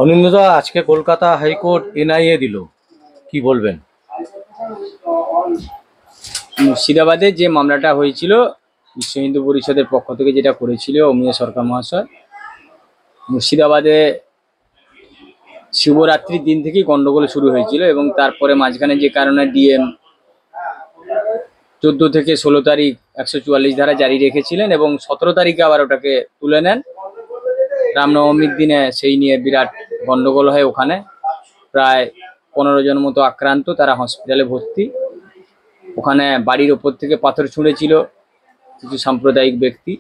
অনিন্দ্যদা, আজকে Kolkata high court NIA দিল, কি বলবেন? মুর্শিদাবাদে যে মামলাটা হয়েছিল বিশ্ব হিন্দু পরিষদের পক্ষ থেকে, যেটা করেছিল অমিয় সরকার মহাশয়, মুর্শিদাবাদে শিবরাত্রির দিন থেকেই গন্ডগোল শুরু হয়েছিল এবং তারপরে মাঝখানে যে কারণে ডিএম 14 থেকে 16 তারিখ 144 ধারা জারি রেখেছিলেন এবং 17 তারিখে আবার ওটাকে তুলে নেন। রামনবমীর দিনে সেই নিয়ে বিরাট গন্ডগোল হয়। ওখানে প্রায় 15 জন মতো আক্রান্ত, তারা হসপিটালে ভর্তি। ওখানে বাড়ির ওপর থেকে পাথর ছুঁড়েছিল কিছু সাম্প্রদায়িক ব্যক্তি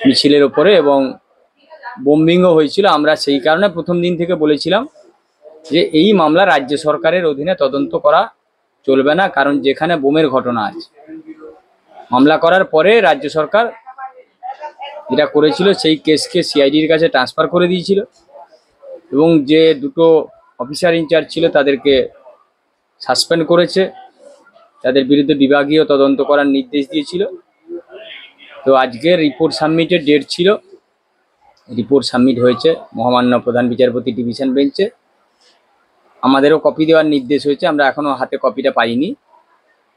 মিছিলের ওপরে এবং বোম্বিংও হয়েছিল। আমরা সেই কারণে প্রথম দিন থেকে বলেছিলাম যে এই মামলা রাজ্য সরকারের অধীনে তদন্ত করা চলবে না, কারণ যেখানে বোমের ঘটনা আছে। মামলা করার পরে রাজ্য সরকার যেটা করেছিল, সেই কেসকে সিআইডির কাছে ট্রান্সফার করে দিয়েছিল এবং যে দুটো অফিসার ইনচার্জ ছিল তাদেরকে সাসপেন্ড করেছে, তাদের বিরুদ্ধে বিভাগীয় তদন্ত করার নির্দেশ দিয়েছিল। তো আজকে রিপোর্ট সাবমিটের ডেট ছিল, রিপোর্ট সাবমিট হয়েছে মহামান্য প্রধান বিচারপতি ডিভিশন বেঞ্চে। আমাদেরও কপি দেওয়ার নির্দেশ হয়েছে, আমরা এখনো হাতে কপিটা পাইনি,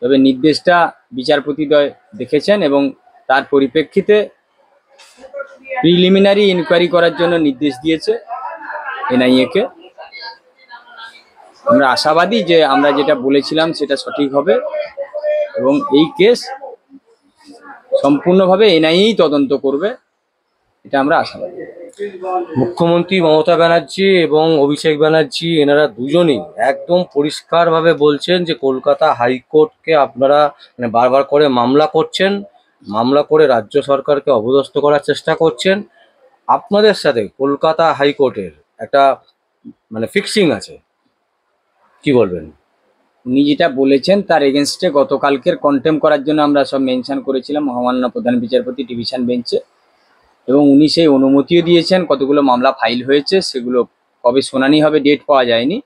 তবে নির্দেশটা বিচারপতিদ্বয় দেখেছেন এবং তার পরিপ্রেক্ষিতে প্রিলিমিনারি ইনকোয়ারি করার জন্য নির্দেশ দিয়েছে এনআইএ-কে। আমরা আশাবাদী যে আমরা যেটা বলেছিলাম সেটা সঠিক হবে এবং এই কেস সম্পূর্ণভাবে এনআইএই তদন্ত করবে, এটা আমরা আশাবাদী। মুখ্যমন্ত্রী মমতা ব্যানার্জি এবং অভিষেক ব্যানার্জি, এনারা দুজনই একদম পরিষ্কারভাবে বলছেন যে কলকাতা হাইকোর্টকে আপনারা বারবার করে মামলা করছেন, মামলা করে রাজ্য সরকারকে অপদস্থ করার চেষ্টা করছেন। আপনাদের সাথে কলকাতা হাইকোর্টের একটা ফিক্সিং আছে, কি বলবেন? উনি যেটা বলেছেন তার এগেনস্টে গতকালকের কন্টেম করার জন্য আমরা সব মেনশন করেছিলাম মহামান্য প্রধান বিচারপতি ডিভিশন বেঞ্চে এবং উনি সেই অনুমতিও দিয়েছেন। কতগুলো মামলা ফাইল হয়েছে, সেগুলো কবে শুনানি হবে ডেট পাওয়া যায়নি,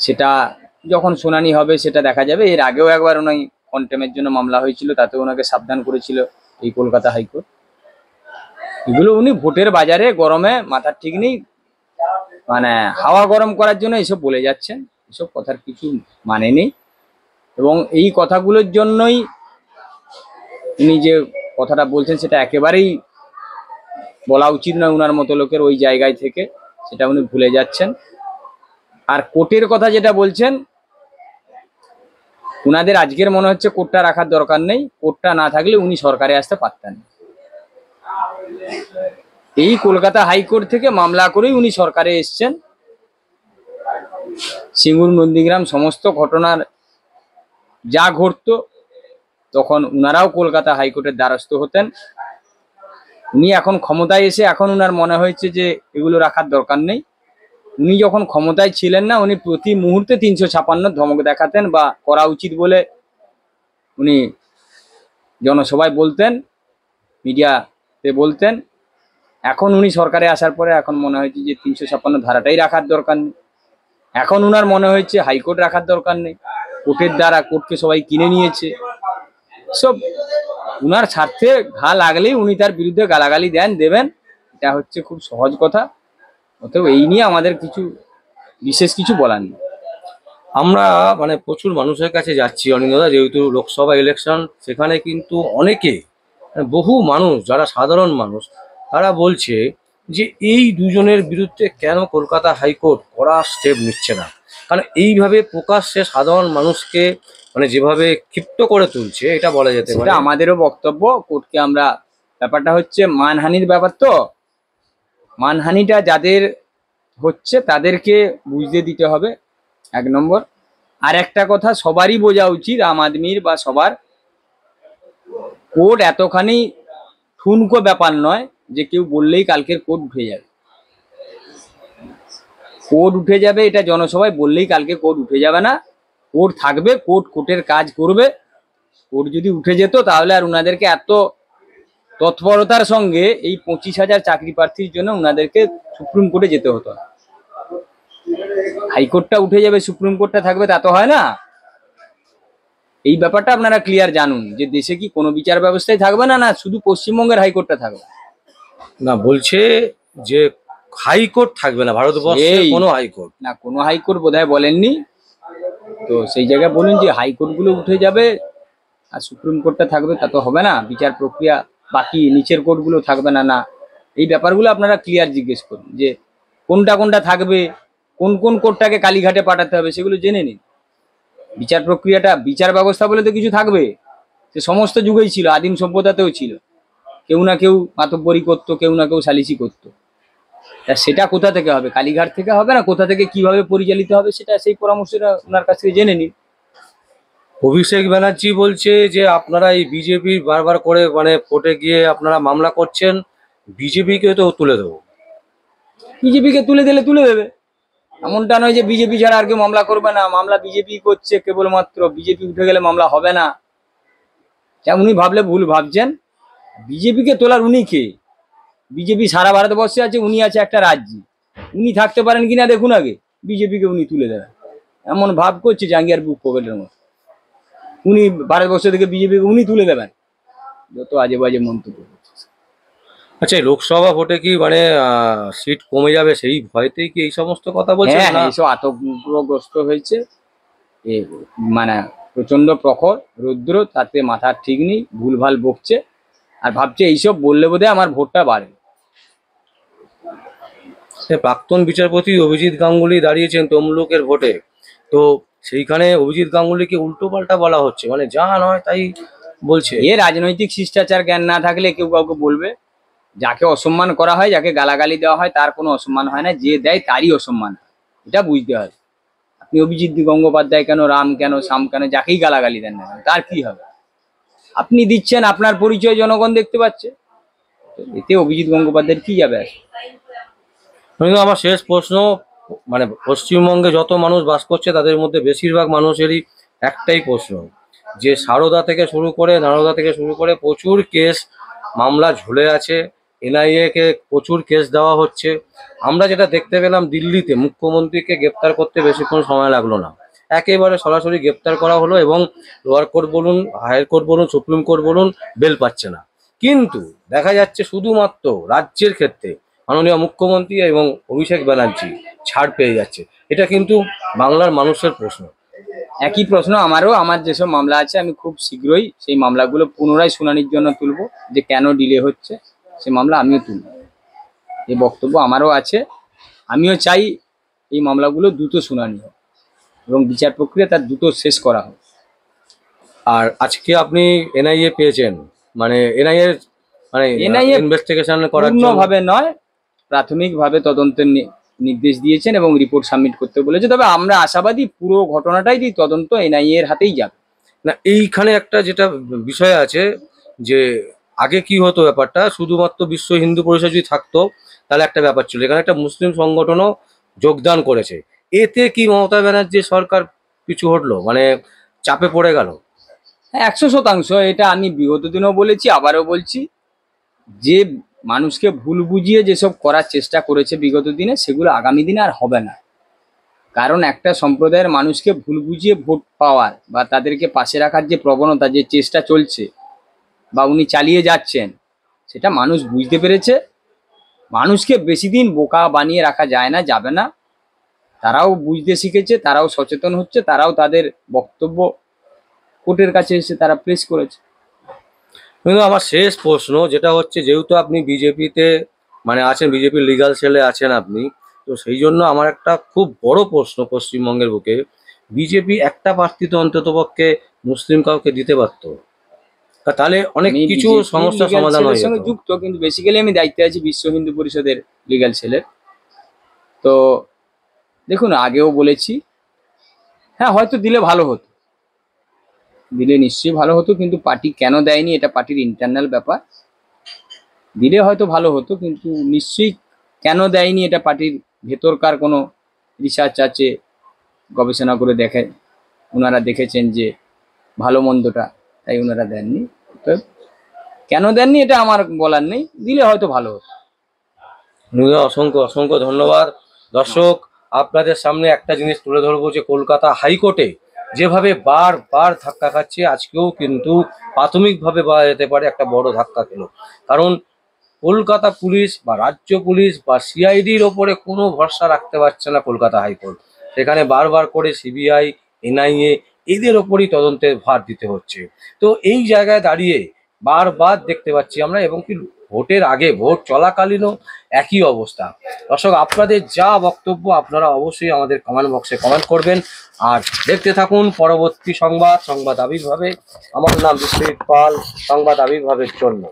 সেটা যখন শুনানি হবে সেটা দেখা যাবে। এর আগেও একবার উনি কন্টেমের জন্য মামলা হয়েছিল, তাতে ওনাকে সাবধান করেছিল এই কলকাতা হাইকোর্ট। এগুলো উনি ভোটের বাজারে গরমে মাথার ঠিক নেই, হাওয়া গরম করার জন্য এসব বলে যাচ্ছেন। এসব কথার কিছু মানে নেই এবং এই কথাগুলোর জন্যই উনি যে কথাটা বলছেন সেটা একেবারেই বলা উচিত নয় উনার মতো লোকের ওই জায়গায় থেকে, সেটা উনি ভুলে যাচ্ছেন। আর কোর্টের কথা যেটা বলছেন, উনাদের আজকের মনে হচ্ছে কোর্টটা রাখার দরকার নেই, কোর্টটা না থাকলে উনি সরকারে আসতে পারতেন। এই কলকাতা হাইকোর্ট থেকে মামলা করেই উনি সরকারে এসছেন। সিঙ্গুর, নন্দীগ্রাম সমস্ত ঘটনার যা ঘটতো তখন উনারাও কলকাতা হাইকোর্টের দ্বারস্থ হতেন। উনি এখন ক্ষমতায় এসে এখন উনার মনে হয়েছে যে এগুলো রাখার দরকার নেই। উনি যখন ক্ষমতায় ছিলেন না, উনি প্রতি মুহূর্তে 356 ধমক দেখাতেন বা করা উচিত বলে উনি জনসভায় বলতেন, মিডিয়াতে বলতেন। এখন উনি সরকারে আসার পরে এখন মনে হয়েছে যে 356 ধারাটাই রাখার দরকার নেই। এখন উনার মনে হয়েছে হাইকোর্ট রাখার দরকার নেই, কোর্টের দ্বারা কোর্টকে সবাই কিনে নিয়েছে। সব উনার স্বার্থে ঘা লাগলেই উনি তার বিরুদ্ধে গালাগালি দেবেন, এটা হচ্ছে খুব সহজ কথা। অতএব এই নিয়ে আমাদের বিশেষ কিছু বলার নেই। আমরা প্রচুর মানুষের কাছে যাচ্ছি অনিন্দ্যদা, যেহেতু লোকসভা ইলেকশন, সেখানে কিন্তু অনেকে বহু মানুষ যারা সাধারণ মানুষ তারা বলছে যে এই দুজনের বিরুদ্ধে কেন কলকাতা হাইকোর্ট কড়া স্টেপ নিচ্ছে না। কারণ এইভাবে প্রকাশ্যে সাধারণ মানুষকে যেভাবে ক্ষিপ্ত করে তুলছে, এটা বলা যেতে পারে। আমাদেরও বক্তব্য, কোর্টকে আমরা, ব্যাপারটা হচ্ছে মানহানির ব্যাপার, তো মানহানিটা যাদের হচ্ছে তাদেরকে বুঝতে দিতে হবে, 1 নম্বর। আর একটা কথা সবারই বোঝা উচিত, আম আদমির বা সবার, কোর্ট এতখানি ঠুনকো ব্যাপার নয় যে কেউ বললেই কালকের কোর্ট উঠে যাবে। কোর্ট উঠে যাবে এটা জনসভায় বললেই কালকে কোর্ট উঠে যাবে না। কোর্ট থাকবে, কোর্টের কাজ করবে। কোর্ট যদি উঠে যেত তাহলে আর উনাদেরকে এত তৎপরতার সঙ্গে এই 25,000 চাকরি প্রার্থীর জন্য উনাদেরকে সুপ্রিম কোর্টে যেতে হতো না। হাইকোর্টটা উঠে যাবে, সুপ্রিম কোর্টটা থাকবে, তা তো হয় না। এই ব্যাপারটা আপনারা ক্লিয়ার জানুন যে দেশে কি কোনো বিচার ব্যবস্থায় থাকবে না, না শুধু পশ্চিমবঙ্গের হাইকোর্টটা থাকবে না। বলছে যে হাইকোর্ট থাকবে না ভারতবর্ষে, এই কোনো হাইকোর্ট? না, কোনো হাইকোর্ট বোধহয় বলেননি। তো সেই জায়গায় বলুন যে হাইকোর্ট গুলো উঠে যাবে আর সুপ্রিম কোর্টটা থাকবে, তা তো হবে না। বিচার প্রক্রিয়া বাকি নিচের কোর্টগুলো থাকবে না, না। এই ব্যাপারগুলো আপনারা ক্লিয়ার জিজ্ঞেস করুন যে কোনটা কোনটা থাকবে, কোন কোন কোর্টটাকে কালীঘাটে পাঠাতে হবে, সেগুলো জেনে নিন। বিচার প্রক্রিয়াটা, বিচার ব্যবস্থা বলে তো কিছু থাকবে, সে সমস্ত যুগেই ছিল, আদিম সভ্যতাতেও ছিল। কেউ না কেউ মাতব্বরি করতো, কেউ না কেউ সালিসি করতো। তা সেটা কোথা থেকে হবে? কালীঘাট থেকে হবে না, কোথা থেকে কিভাবে পরিচালিত হবে সেটা সেই পরামর্শটা ওনার কাছ থেকে জেনে নিন। অভিষেক ব্যানার্জি বলছে যে আপনারা এই বিজেপির বারবার করে মানে কোর্টে গিয়ে আপনারা মামলা করছেন, বিজেপিকে তো তুলে দেবো। বিজেপিকে তুলে দিলে তুলে দেবে, এমনটা নয় যে বিজেপি ছাড়া আর কেউ মামলা করবে না। মামলা বিজেপি করছে কেবলমাত্র, বিজেপি উঠে গেলে মামলা হবে না, যা উনি ভাবলে ভুল ভাবছেন। বিজেপিকে তোলার উনি কে? বিজেপি সারা ভারতবর্ষে আছে, উনি আছে একটা রাজ্যে। উনি থাকতে পারেন কিনা দেখুন আগে, বিজেপিকে উনি তুলে দেবেন এমন ভাব করছে জাঙ্গিয়ার বুক পকেটের মতো। উনি ভারতবর্ষ থেকে বিজেপিকে উনি তুলে দেবেন, যত আজে বাজে মন্তব্য করছে। আচ্ছা, এই লোকসভা ভোটে কি মানে সিট কমে যাবে সেই ভয়তেই কি এই সমস্ত কথা বলছেন হ্যাঁ না? হ্যাঁ, এইসব আতঙ্কগ্রস্ত হয়েছে। এ মানে প্রচন্ড প্রখর রৌদ্র, তাতে মাথার ঠিক নেই, ভুলভাল বকছে আর ভাবছে এইসব বললে বোধহয় আমার ভোটটা বাড়বে। সে প্রাক্তন বিচারপতি অভিজিৎ গাঙ্গুলি দাঁড়িয়েছেন তমলুকের ভোটে, তো সেইখানে অভিজিৎ গাঙ্গুলিকে উল্টো পাল্টা বলা হচ্ছে, মানে যা নয় তাই বলছে। এ রাজনৈতিক শিষ্টাচার জ্ঞান না থাকলে কেউ কাউকে বলবে। যাকে অসম্মান করা হয়, যাকে গালাগালি দেওয়া হয়, তার কোনো অসম্মান হয় না, যে দেয় তারই অসম্মান হয়। এটা বুঝতে হয়। আপনি অভিজিৎ গঙ্গোপাধ্যায় কেন, রাম কেন, শ্যাম কেন, যাকেই গালাগালি দেন না কেন, তার কি হবে? আপনি দিচ্ছেন, আপনার পরিচয় জনগণ দেখতে পাচ্ছে, তো এতে অভিজিৎ গঙ্গোপাধ্যায়ের কি যাবে আসে? কিন্তু আমার শেষ প্রশ্ন, মানে পশ্চিমবঙ্গে যত মানুষ বাস করছে তাদের মধ্যে বেশিরভাগ মানুষেরই একটাই প্রশ্ন, যে সারদা থেকে শুরু করে নারদা থেকে শুরু করে প্রচুর কেস মামলা ঝুলে আছে, এনআইএ কে প্রচুর কেস দেওয়া হচ্ছে। আমরা যেটা দেখতে পেলাম দিল্লিতে মুখ্যমন্ত্রীকে গ্রেপ্তার করতে বেশিক্ষণ সময় লাগলো না, একেবারে সরাসরি গ্রেপ্তার করা হলো এবং লোয়ার কোর্ট বলুন, হায়ার কোর্ট বলুন, সুপ্রিম কোর্ট বলুন, বেল পাচ্ছে না। কিন্তু দেখা যাচ্ছে শুধুমাত্র রাজ্যের ক্ষেত্রে মাননীয় মুখ্যমন্ত্রী এবং অভিষেক ব্যানার্জি ছাড় পেয়ে যাচ্ছে। এটা কিন্তু বাংলার মানুষের প্রশ্ন। একই প্রশ্ন আমারও। আমার যেসব মামলা আছে আমি খুব শীঘ্রই সেই মামলাগুলো পুনরায় শুনানির জন্য তুলবো, যে কেন ডিলে হচ্ছে সে মামলা আমিও তুলব। এই বক্তব্য আমারও আছে। আমিও চাই এই মামলাগুলো দ্রুত শুনানি হোক এবং বিচার প্রক্রিয়া তার দ্রুত শেষ করা হোক। আর আজকে আপনি এনআইএ পেয়েছেন, মানে এনআইএ মানে এনআইএ ইনভেস্টিগেশন করার জন্য? পূর্ণভাবে নয়, প্রাথমিকভাবে তদন্তের নির্দেশ দিয়েছেন এবং রিপোর্ট সাবমিট করতে বলেছে। তবে আমরা আশাবাদী পুরো ঘটনাটাই তদন্ত এনআইএ এর হাতেই যাবে। না, এইখানে একটা যেটা বিষয় আছে, যে আগে কি হতো ব্যাপারটা, শুধুমাত্র বিশ্ব হিন্দু পরিষদ যদি থাকতো তাহলে একটা ব্যাপার ছিল, এখানে একটা মুসলিম সংগঠনও যোগদান করেছে। এতে কি মমতা ব্যানার্জি সরকার কিছু হটলো, মানে চাপে পড়ে গেল? 100%। এটা আমি বিগত দিনেও বলেছি, আবারও বলছি, যে মানুষকে ভুল বুঝিয়ে যেসব করার চেষ্টা করেছে বিগত দিনে, সেগুলো আগামী দিনে আর হবে না। কারণ একটা সম্প্রদায়ের মানুষকে ভুল বুঝিয়ে ভোট পাওয়ার বা তাদেরকে পাশে রাখার যে প্রবণতা, যে চেষ্টা চলছে বা উনি চালিয়ে যাচ্ছেন, সেটা মানুষ বুঝতে পেরেছে। মানুষকে বেশি দিন বোকা বানিয়ে রাখা যায় না, যাবে না। তারাও বুঝতে শিখেছে, তারাও সচেতন হচ্ছে, তারাও তাদের বক্তব্য কোর্টের কাছে এসে তারা প্লেস করেছে। কিন্তু আমার শেষ প্রশ্ন যেটা হচ্ছে, যেহেতু আপনি বিজেপিতে মানে আছেন, বিজেপির লিগাল সেলে আছেন আপনি, তো সেই জন্য আমার একটা খুব বড় প্রশ্ন, পশ্চিমবঙ্গের বুকে বিজেপি একটা প্রার্থী তো অন্ততপক্ষে মুসলিম কাউকে দিতে পারতো, তাহলে অনেক আমি কিছু বিজেপি সমস্যার লিগ্যাল সমাধান সেলের হয়ে সঙ্গে যেত। যুক্ত, কিন্তু বেসিক্যালি আমি দায়িত্বে আছি বিশ্ব হিন্দু পরিষদের লিগ্যাল সেলের। তো দেখুন, আগেও বলেছি, হ্যাঁ হয়তো দিলে ভালো হতো, দিলে নিশ্চয়ই ভালো হতো, কিন্তু পার্টি কেন দেয়নি এটা পার্টির ইন্টারনাল ব্যাপার। দিলে হয়তো ভালো হতো, কিন্তু নিশ্চয়ই কেন দেয়নি এটা পার্টির ভেতরকার কোনো রিসার্চ আছে, গবেষণা করে দেখে ওনারা দেখেছেন যে ভালো মন্দটা, তাই ওনারা দেননি। তো কেন দেননি এটা আমার বলার নেই, দিলে হয়তো ভালো হতো। অসংখ্য অসংখ্য ধন্যবাদ। দর্শক, আপনাদের সামনে একটা জিনিস তুলে ধরবো, যে কলকাতা হাইকোর্টে যেভাবে বারবার ধাক্কা খাচ্ছে, আজকেও কিন্তু প্রাথমিকভাবে বলা যেতে পারে একটা বড় ধাক্কা খেলো। কারণ কলকাতা পুলিশ বা রাজ্য পুলিশ বা সিআইডির ওপরে কোনো ভরসা রাখতে পারছে না কলকাতা হাইকোর্ট। সেখানে বারবার করে সিবিআই, এনআইএ এদের ওপরই তদন্তের ভার দিতে হচ্ছে। তো এই জায়গায় দাঁড়িয়ে বারবার দেখতে পাচ্ছি আমরা, এবং কি ভোটের আগে, ভোট চলাকালীনও একই অবস্থা। দর্শক, আপনাদের যা বক্তব্য আপনারা অবশ্যই আমাদের কমেন্ট বক্সে কমেন্ট করবেন। আর দেখতে থাকুন পরবর্তী সংবাদ আবির্ভাবে। আমার নাম বিশ্বজিৎ পাল, সংবাদ আবির্ভাবের জন্য।